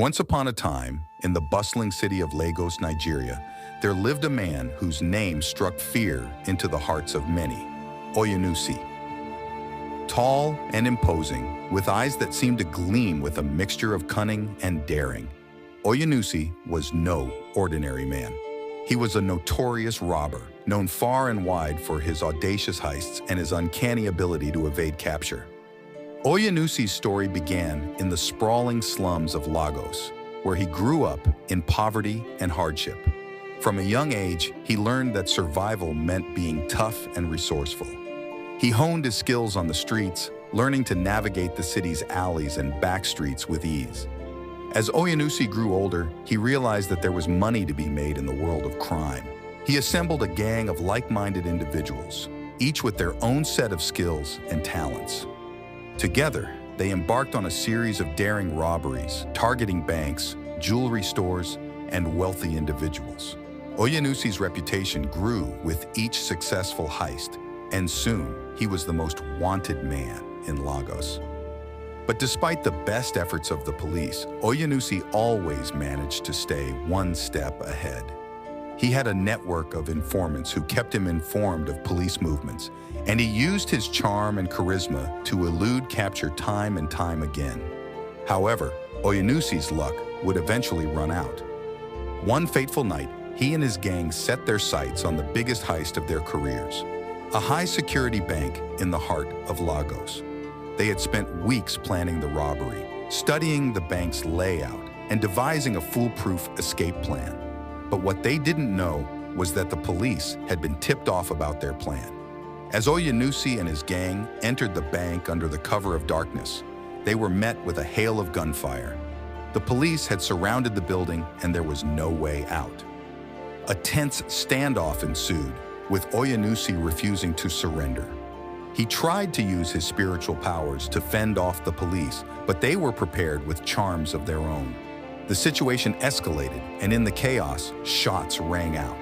Once upon a time, in the bustling city of Lagos, Nigeria, there lived a man whose name struck fear into the hearts of many, Oyenusi. Tall and imposing, with eyes that seemed to gleam with a mixture of cunning and daring, Oyenusi was no ordinary man. He was a notorious robber, known far and wide for his audacious heists and his uncanny ability to evade capture. Oyenusi's story began in the sprawling slums of Lagos, where he grew up in poverty and hardship. From a young age, he learned that survival meant being tough and resourceful. He honed his skills on the streets, learning to navigate the city's alleys and back streets with ease. As Oyenusi grew older, he realized that there was money to be made in the world of crime. He assembled a gang of like-minded individuals, each with their own set of skills and talents. Together, they embarked on a series of daring robberies, targeting banks, jewelry stores, and wealthy individuals. Oyenusi's reputation grew with each successful heist, and soon he was the most wanted man in Lagos. But despite the best efforts of the police, Oyenusi always managed to stay one step ahead. He had a network of informants who kept him informed of police movements, and he used his charm and charisma to elude capture time and time again. However, Oyenusi's luck would eventually run out. One fateful night, he and his gang set their sights on the biggest heist of their careers, a high-security bank in the heart of Lagos. They had spent weeks planning the robbery, studying the bank's layout, and devising a foolproof escape plan. But what they didn't know was that the police had been tipped off about their plan. As Oyenusi and his gang entered the bank under the cover of darkness, they were met with a hail of gunfire. The police had surrounded the building and there was no way out. A tense standoff ensued, with Oyenusi refusing to surrender. He tried to use his spiritual powers to fend off the police, but they were prepared with charms of their own. The situation escalated, and in the chaos, shots rang out.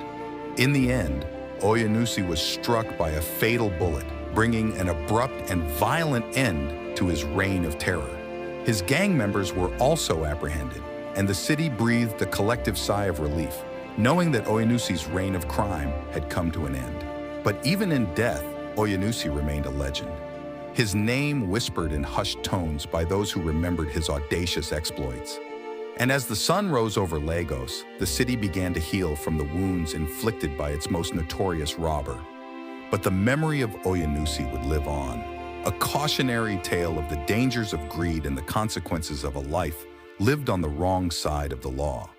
In the end, Oyenusi was struck by a fatal bullet, bringing an abrupt and violent end to his reign of terror. His gang members were also apprehended, and the city breathed a collective sigh of relief, knowing that Oyenusi's reign of crime had come to an end. But even in death, Oyenusi remained a legend. His name whispered in hushed tones by those who remembered his audacious exploits. And as the sun rose over Lagos, the city began to heal from the wounds inflicted by its most notorious robber. But the memory of Oyenusi would live on, a cautionary tale of the dangers of greed and the consequences of a life lived on the wrong side of the law.